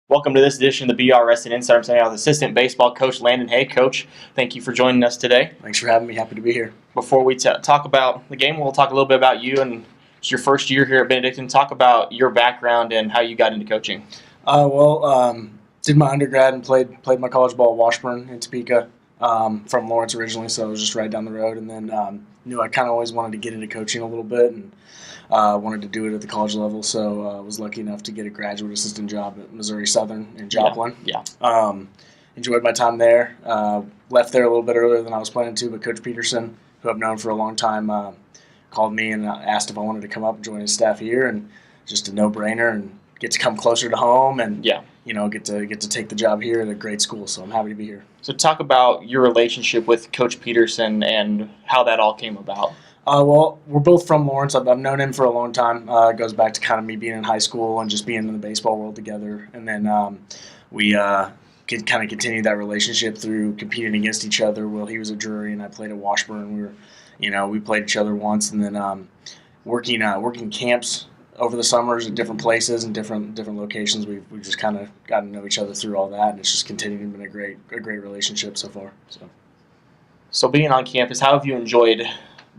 Welcome to this edition of the BRSN Insider. I'm sending out with assistant baseball coach Landon. Hey, coach, thank you for joining us today. Thanks for having me. Happy to be here. Before we talk about the game, we'll talk a little bit about you and it's your first year here at Benedictine. Talk about your background and how you got into coaching. Did my undergrad and played my college ball at Washburn in Topeka. From Lawrence originally, so I was just right down the road. And then knew I kind of always wanted to get into coaching a little bit and wanted to do it at the college level. So I was lucky enough to get a graduate assistant job at Missouri Southern in Joplin. Enjoyed my time there. Left there a little bit earlier than I was planning to, but Coach Peterson, who I've known for a long time, called me and asked if I wanted to come up and join his staff here, and just a no-brainer and get to come closer to home and get to take the job here at a great school. So I'm happy to be here. So talk about your relationship with Coach Peterson and how that all came about. We're both from Lawrence. I've known him for a long time. It goes back to kind of me being in high school and just being in the baseball world together. And then we could kind of continue that relationship through competing against each other. Well, he was at Drury and I played at Washburn. We played each other once, and then working camps over the summers at different places and different locations. We've just kind of gotten to know each other through all that, and it's just continued and been a great relationship so far. So being on campus, how have you enjoyed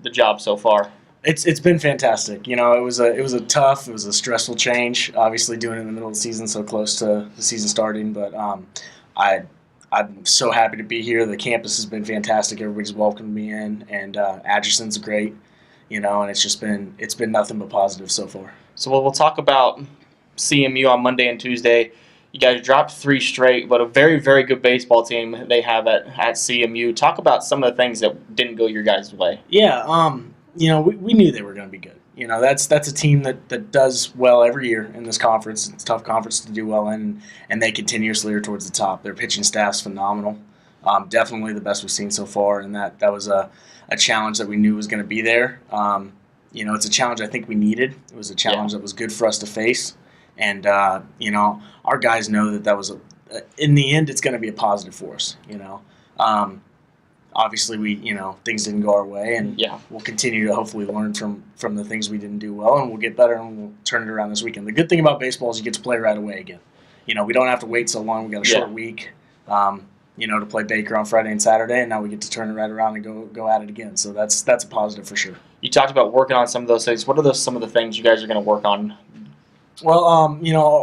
the job so far? It's been fantastic. It was a stressful change. Obviously, doing it in the middle of the season, so close to the season starting. But I'm so happy to be here. The campus has been fantastic. Everybody's welcomed me in, and Atchison's great. And it's been nothing but positive so far. So we'll talk about CMU on Monday and Tuesday. You guys dropped 3 straight, but a very, very good baseball team they have at CMU. Talk about some of the things that didn't go your guys' way. Yeah, we knew they were going to be good. That's a team that does well every year in this conference. It's a tough conference to do well in, and they continuously are towards the top. Their pitching staff's phenomenal. Definitely the best we've seen so far, and that was a challenge that we knew was going to be there. It's a challenge I think we needed. It was a challenge that was good for us to face. And, our guys know that was in the end, it's going to be a positive for us, Obviously, things didn't go our way, and we'll continue to hopefully learn from the things we didn't do well, and we'll get better, and we'll turn it around this weekend. The good thing about baseball is you get to play right away again. We don't have to wait so long. We got a short week, to play Baker on Friday and Saturday, and now we get to turn it right around and go at it again. So that's a positive for sure. You talked about working on some of those things. What are some of the things you guys are going to work on? Well,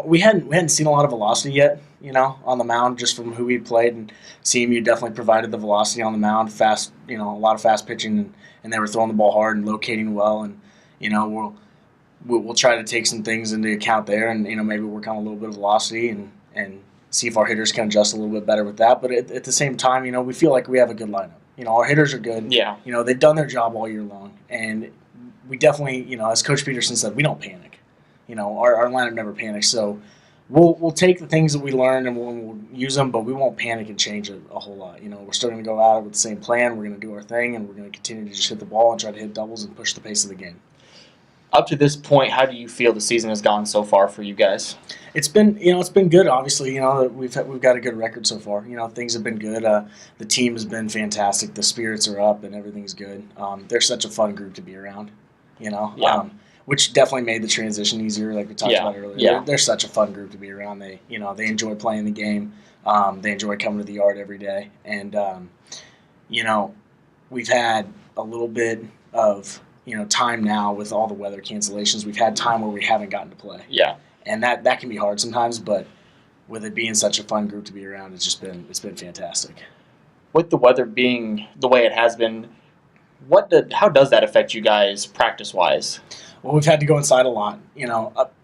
we hadn't seen a lot of velocity yet, on the mound just from who we played, and CMU definitely provided the velocity on the mound, fast, a lot of fast pitching, and they were throwing the ball hard and locating well, and we'll try to take some things into account there, and maybe work on a little bit of velocity and see if our hitters can adjust a little bit better with that. But at the same time, we feel like we have a good lineup. Our hitters are good. Yeah. They've done their job all year long, and we definitely, as Coach Peterson said, we don't panic. Our lineup never panics. So we'll take the things that we learned and we'll use them, but we won't panic and change it a whole lot. We're still going to go out with the same plan. We're going to do our thing, and we're going to continue to just hit the ball and try to hit doubles and push the pace of the game. Up to this point, how do you feel the season has gone so far for you guys? It's been good. Obviously, we've got a good record so far. Things have been good. The team has been fantastic. The spirits are up and everything's good. They're such a fun group to be around. Which definitely made the transition easier, like we talked about earlier. Yeah. They're such a fun group to be around. They enjoy playing the game. They enjoy coming to the yard every day, and we've had a little bit of time now with all the weather cancellations. We've had time where we haven't gotten to play. Yeah. And that can be hard sometimes, but with it being such a fun group to be around, it's been fantastic. With the weather being the way it has been, how does that affect you guys practice-wise? Well, we've had to go inside a lot.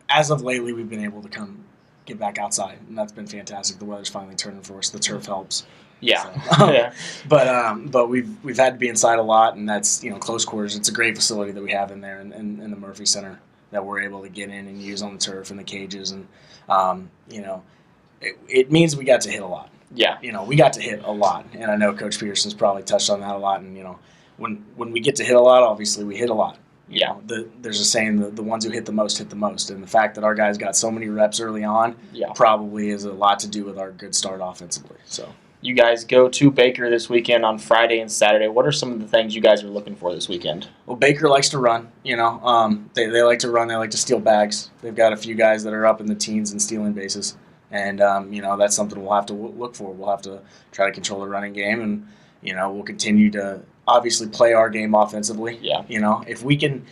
As of lately, we've been able to get back outside, and that's been fantastic. The weather's finally turning for us. The turf helps. Yeah. So, but we've had to be inside a lot, and that's close quarters. It's a great facility that we have in there in the Murphy Center that we're able to get in and use on the turf and the cages, and it means we got to hit a lot. Yeah. We got to hit a lot, and I know Coach Peterson's probably touched on that a lot. And when we get to hit a lot, obviously we hit a lot. Yeah. There's a saying, the ones who hit the most, and the fact that our guys got so many reps early on probably has a lot to do with our good start offensively. So you guys go to Baker this weekend on Friday and Saturday. What are some of the things you guys are looking for this weekend? Well, Baker likes to run. They like to run. They like to steal bags. They've got a few guys that are up in the teens and stealing bases, And, that's something we'll have to look for. We'll have to try to control the running game, and, we'll continue to obviously play our game offensively. Yeah. If we can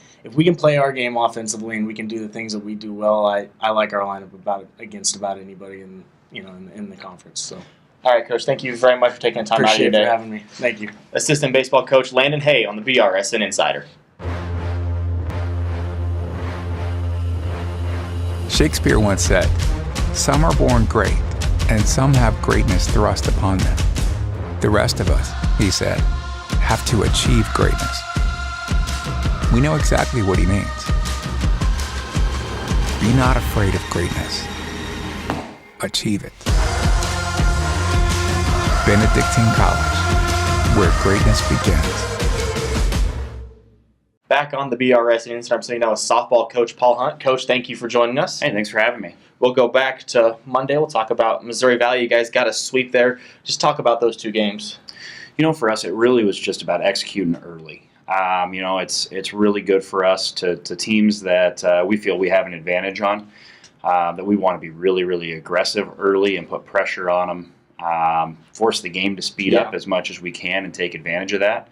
play our game offensively and we can do the things that we do well, I like our lineup against about anybody in the conference. So. All right, Coach. Thank you very much for taking the time out of your day. Appreciate it for having me. Thank you. Assistant baseball coach Landon Hay on the BRSN Insider. Shakespeare once said, "Some are born great, and some have greatness thrust upon them. The rest of us," he said, "have to achieve greatness." We know exactly what he means. Be not afraid of greatness. Achieve it. Benedictine College, where greatness begins. Back on the BRSN Insider, I'm sitting down with softball coach Paul Hunt. Coach, thank you for joining us. Hey, thanks for having me. We'll go back to Monday. We'll talk about Missouri Valley. You guys got a sweep there. Just talk about those two games. For us, it really was just about executing early. It's really good for us to teams that we feel we have an advantage on, that we want to be really, really aggressive early and put pressure on them. Force the game to speed up as much as we can and take advantage of that.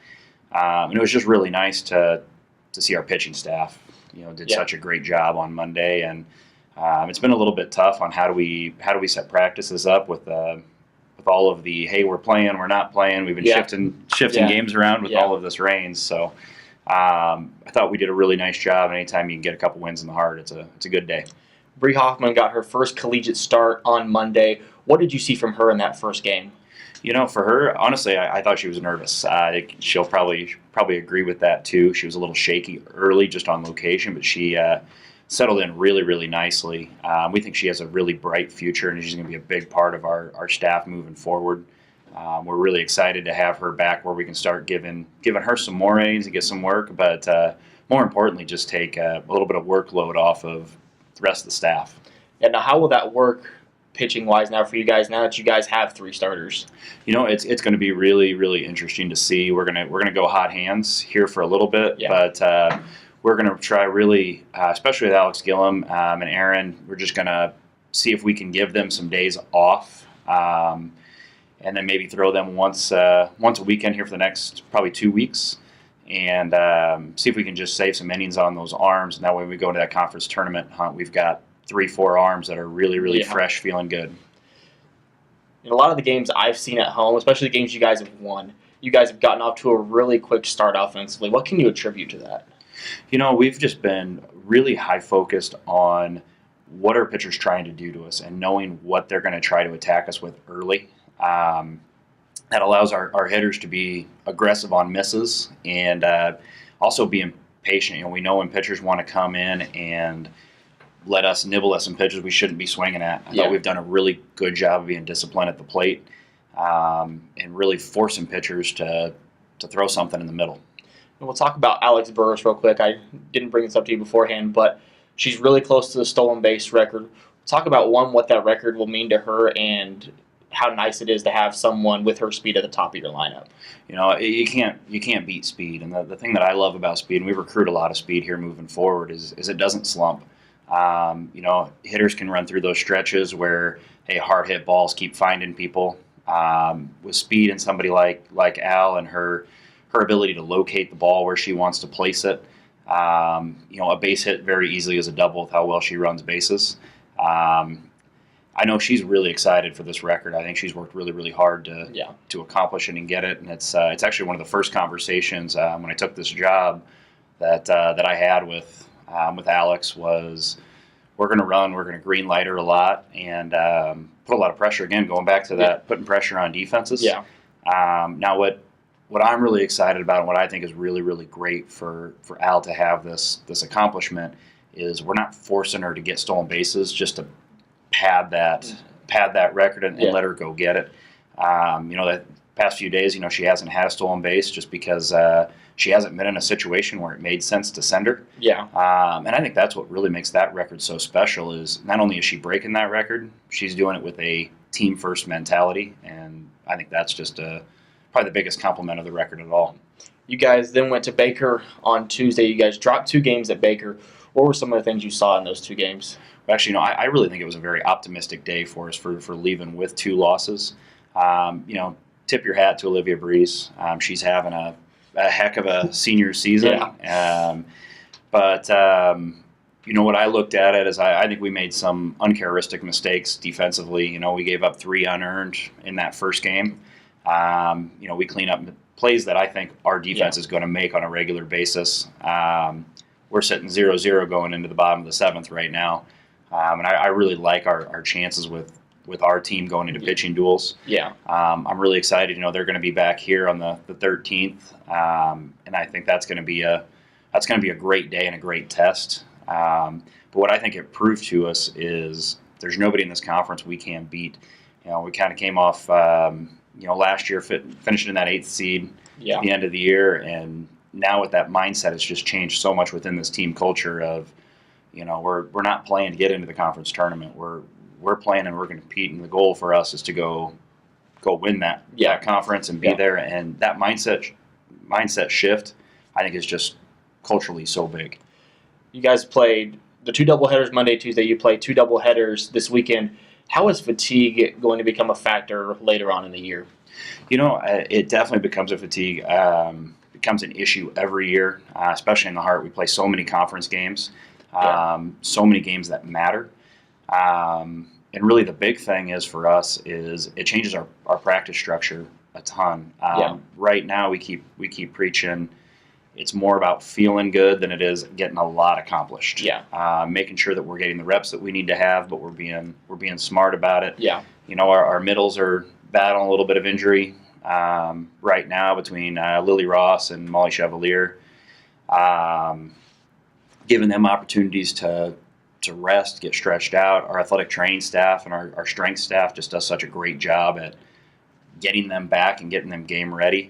And it was just really nice to see our pitching staff, did such a great job on Monday. And it's been a little bit tough on how do we set practices up with all of the, hey, we're playing, we're not playing. We've been shifting games around with all of this rain. So I thought we did a really nice job. And anytime you can get a couple wins in the heart, it's a good day. Bree Hoffman got her first collegiate start on Monday. What did you see from her in that first game? For her, honestly, I thought she was nervous. She'll probably agree with that too. She was a little shaky early just on location, but she settled in really, really nicely. We think she has a really bright future, and she's going to be a big part of our staff moving forward. We're really excited to have her back where we can start giving her some more innings and get some work, but more importantly, just take a little bit of workload off of the rest of the staff. And now, how will that work pitching-wise now for you guys, now that you guys have three starters? It's going to be really, really interesting to see. We're gonna go hot hands here for a little bit, but we're going to try really, especially with Alex Gillum and Aaron, we're just going to see if we can give them some days off, and then maybe throw them once a weekend here for the next probably 2 weeks, and see if we can just save some innings on those arms. And that way, when we go into that conference tournament hunt, we've got 3-4 arms that are really, really fresh, feeling good. In a lot of the games I've seen at home, especially the games you guys have won, you guys have gotten off to a really quick start offensively. What can you attribute to that? We've just been really high focused on what our pitchers trying to do to us and knowing what they're going to try to attack us with early. That allows our hitters to be aggressive on misses and also being patient. We know when pitchers want to come in and let us nibble at some pitches we shouldn't be swinging at. I thought we've done a really good job of being disciplined at the plate and really forcing pitchers to throw something in the middle. And we'll talk about Alex Burris real quick. I didn't bring this up to you beforehand, but she's really close to the stolen base record. Talk about, what that record will mean to her and how nice it is to have someone with her speed at the top of your lineup. You can't beat speed. And the thing that I love about speed, and we recruit a lot of speed here moving forward, is it doesn't slump. Hitters can run through those stretches where, hey, hard hit balls keep finding people. With speed and somebody like Al and her ability to locate the ball where she wants to place it, a base hit very easily is a double with how well she runs bases. I know she's really excited for this record. I think she's worked really, really hard to accomplish it and get it. And it's actually one of the first conversations when I took this job that I had with Alex was, we're going to run, we're going to green light her a lot and put a lot of pressure. Again, going back to that, putting pressure on defenses. Now what I'm really excited about and what I think is really, really great for Al to have this accomplishment is we're not forcing her to get stolen bases just to pad that record and let her go get it. That past few days, she hasn't had a stolen base just because she hasn't been in a situation where it made sense to send her. And I think that's what really makes that record so special is not only is she breaking that record, she's doing it with a team first mentality. And I think that's just probably the biggest compliment of the record at all. You guys then went to Baker on Tuesday. You guys dropped 2 games at Baker. What were some of the things you saw in those 2 games? Actually, I really think it was a very optimistic day for us for leaving with 2 losses. Tip your hat to Olivia Breeze. She's having a heck of a senior season. Yeah. What I looked at it is I think we made some uncharacteristic mistakes defensively. We gave up 3 unearned in that first game. We clean up plays that I think our defense is going to make on a regular basis. We're sitting 0-0 going into the bottom of the 7th right now. And I really like our chances with our team going into pitching duels. Yeah. I'm really excited. They're going to be back here on the 13th, and I think that's going to be a great day and a great test. But what I think it proved to us is there's nobody in this conference we can't beat. We kind of came off, last year finishing in that 8th seed at the end of the year, and now with that mindset, it's just changed so much within this team culture of, we're not playing to get into the conference tournament. We're playing and we're going to compete, and the goal for us is to go win that conference and be there. And that mindset shift, I think, is just culturally so big. You guys played the 2 doubleheaders Monday, Tuesday. You played 2 doubleheaders this weekend. How is fatigue going to become a factor later on in the year? It definitely becomes a fatigue. Becomes an issue every year, especially in the Heart. We play so many conference games, so many games that matter. And really the big thing is for us is it changes our practice structure a ton. Right now we keep preaching it's more about feeling good than it is getting a lot accomplished. Making sure that we're getting the reps that we need to have, but we're being smart about it. Our middles are battling a little bit of injury right now between Lily Ross and Molly Chevalier. Giving them opportunities to rest, get stretched out. Our athletic training staff and our strength staff just does such a great job at getting them back and getting them game ready.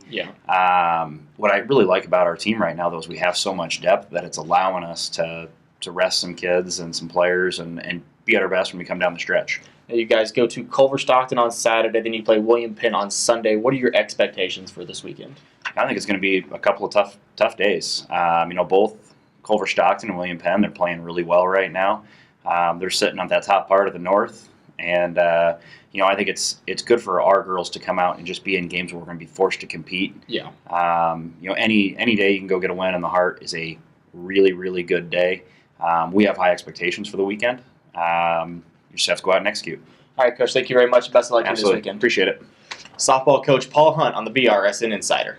What I really like about our team right now, though, is we have so much depth that it's allowing us to rest some kids and some players and be at our best when we come down the stretch. You guys go to Culver Stockton on Saturday, then you play William Penn on Sunday. What are your expectations for this weekend? I think it's going to be a couple of tough days. Both Culver Stockton and William Penn, they're playing really well right now. They're sitting on that top part of the North, and I think it's good for our girls to come out and just be in games where we're going to be forced to compete. Any day you can go get a win in the Heart is a really, really good day. We have high expectations for the weekend. You just have to go out and execute. All right, Coach, thank you very much. Best of luck to you this weekend. Appreciate it. Softball coach Paul Hunt on the BRSN Insider.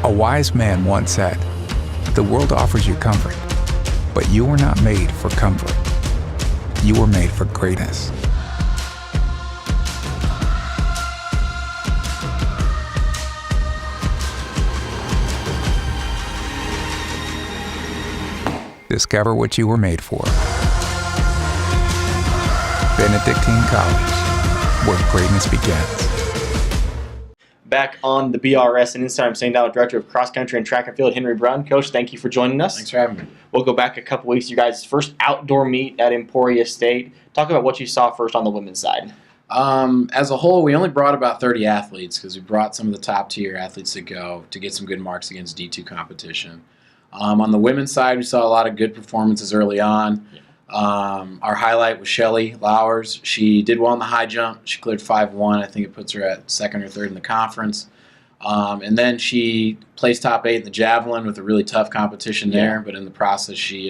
A wise man once said, "The world offers you comfort, but you were not made for comfort. You were made for greatness." Discover what you were made for. Benedictine College, where greatness begins. Back on the BRSN Insider, I'm sitting down with Director of Cross Country and Track and Field, Henry Brun. Coach, thank you for joining us. Thanks for having me. We'll go back a couple weeks. You guys' first outdoor meet at Emporia State. Talk about what you saw first on the women's side. As a whole, we only brought about 30 athletes because we brought some of the top-tier athletes to get some good marks against D2 competition. On the women's side, we saw a lot of good performances early on. Our highlight was Shelly Lowers. She did well in the high jump. She cleared 5-1. I think it puts her at second or third in the conference. And then she placed top 8 in the javelin with a really tough competition there. But in the process, she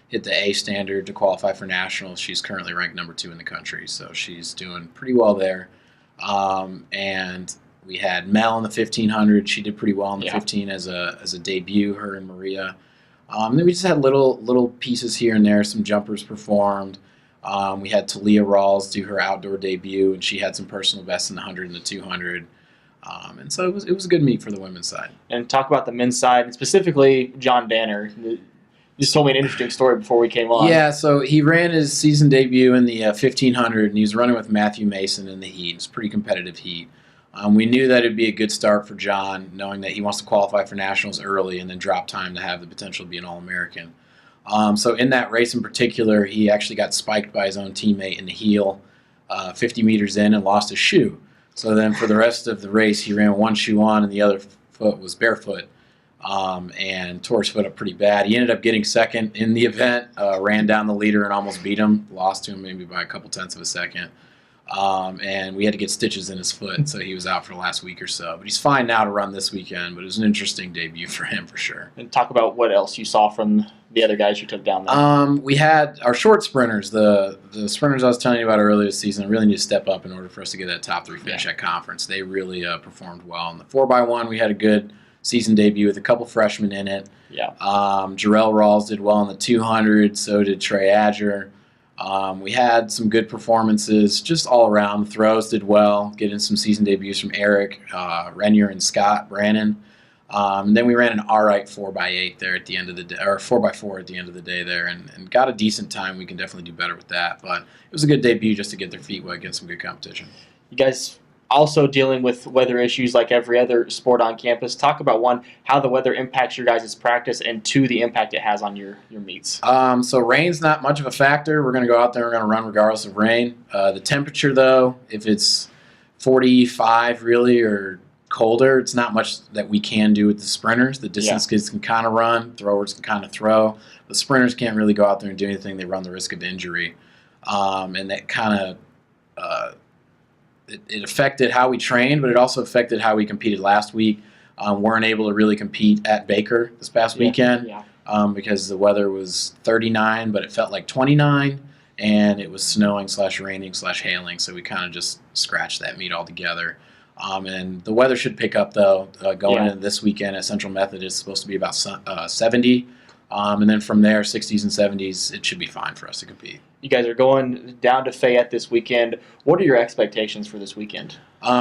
hit the A standard to qualify for nationals. She's currently ranked number 2 in the country, so she's doing pretty well there. And we had Mel in the 1500. She did pretty well in the 15 as a debut, her and Maria. Then we just had little pieces here and there. Some jumpers performed. We had Talia Rawls do her outdoor debut, and she had some personal bests in the 100 and the 200. And so it was a good meet for the women's side. And talk about the men's side, and specifically John Danner. You just told me an interesting story before we came on. Yeah, so he ran his season debut in the 1500, and he was running with Matthew Mason in the heat. It's a pretty competitive heat. We knew that it would be a good start for John, knowing that he wants to qualify for nationals early and then drop time to have the potential to be an All-American. So in that race in particular, he actually got spiked by his own teammate in the heel 50 meters in and lost his shoe. So then for the rest of the race, he ran one shoe on and the other foot was barefoot. and tore his foot up pretty bad. He ended up getting second in the event, ran down the leader and almost beat him, lost to him maybe by a couple tenths of a second. And we had to get stitches in his foot, so he was out for the last week or so. But he's fine now to run this weekend, but it was an interesting debut for him for sure. And talk about what else you saw from the other guys you took down there. We had our short sprinters, the sprinters I was telling you about earlier this season, really need to step up in order for us to get that top 3 finish at conference. They really performed well. In the 4x1, we had a good season debut with a couple freshmen in it. Yeah. Jarrell Rawls did well in the 200, so did Trey Adger. We had some good performances just all around. The throws did well, getting some season debuts from Eric, Renier, and Scott Brannon. And then we ran an all right 4x8 there at the end of the day, or 4x4 at the end of the day there, and got a decent time. We can definitely do better with that. But it was a good debut just to get their feet wet against some good competition. You guys also dealing with weather issues like every other sport on campus. Talk about, one, how the weather impacts your guys' practice, and two, the impact it has on your meets. So rain's not much of a factor. We're going to go out there, we're going to run regardless of rain. The temperature, though, if it's 45 really or colder, it's not much that we can do with the sprinters. The distance kids can kind of run, throwers can kind of throw. The sprinters can't really go out there and do anything. They run the risk of injury. And that kind of it affected how we trained, but it also affected how we competed last week. Weren't able to really compete at Baker this past weekend because the weather was 39, but it felt like 29, and it was snowing / raining / hailing, so we kind of just scratched that meet altogether. And the weather should pick up, though, going into this weekend at Central Methodist. It's supposed to be about 70. And then from there, 60s and 70s, it should be fine for us to compete. You guys are going down to Fayette this weekend. What are your expectations for this weekend?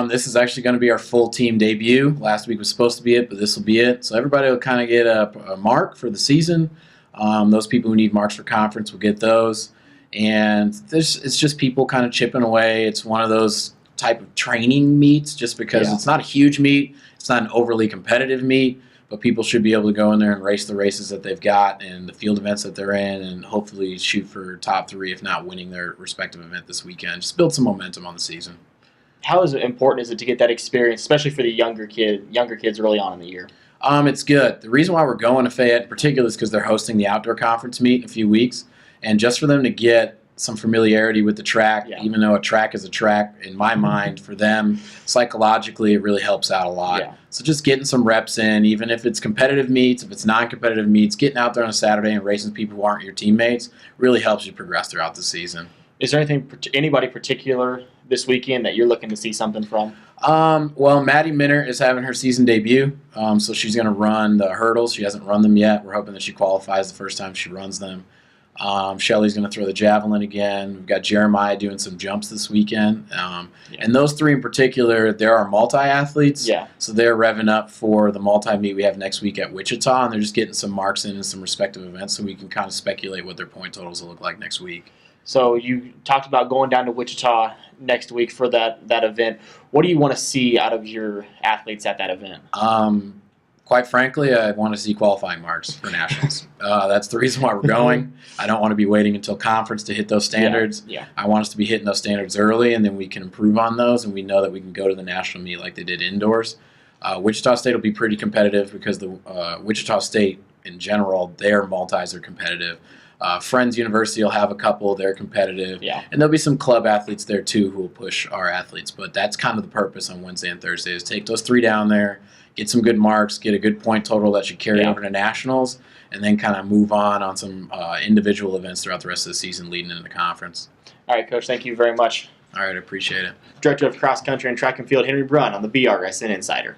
This is actually going to be our full team debut. Last week was supposed to be it, but this will be it. So everybody will kind of get a mark for the season. Those people who need marks for conference will get those. And it's just people kind of chipping away. It's one of those type of training meets just because it's not a huge meet. It's not an overly competitive meet. But people should be able to go in there and race the races that they've got and the field events that they're in, and hopefully shoot for top 3, if not winning their respective event this weekend. Just build some momentum on the season. How important is it to get that experience, especially for the younger kids early on in the year? It's good. The reason why we're going to Fayette in particular is because they're hosting the outdoor conference meet in a few weeks, and just for them to get some familiarity with the track, even though a track is a track, in my mind, for them, psychologically, it really helps out a lot. Yeah. So just getting some reps in, even if it's competitive meets, if it's non-competitive meets, getting out there on a Saturday and racing people who aren't your teammates really helps you progress throughout the season. Is there anybody particular this weekend that you're looking to see something from? Well, Maddie Minner is having her season debut, so she's going to run the hurdles. She hasn't run them yet. We're hoping that she qualifies the first time she runs them. Shelly's going to throw the javelin again. We've got Jeremiah doing some jumps this weekend. And those 3 in particular, there are multi-athletes. Yeah. So they're revving up for the multi-meet we have next week at Wichita, and they're just getting some marks in some respective events so we can kind of speculate what their point totals will look like next week. So you talked about going down to Wichita next week for that event. What do you want to see out of your athletes at that event? Quite frankly, I want to see qualifying marks for nationals. That's the reason why we're going. I don't want to be waiting until conference to hit those standards. Yeah. I want us to be hitting those standards early, and then we can improve on those, and we know that we can go to the national meet like they did indoors. Wichita State will be pretty competitive because the Wichita State, in general, their multis are competitive. Friends University will have a couple. They're competitive. Yeah. And there'll be some club athletes there, too, who will push our athletes. But that's kind of the purpose on Wednesday and Thursday is take those 3 down there, get some good marks, get a good point total that should carry over to nationals, and then kind of move on some individual events throughout the rest of the season leading into the conference. All right, Coach, thank you very much. All right, I appreciate it. Director of Cross Country and Track and Field, Henry Brun, on the BRSN Insider.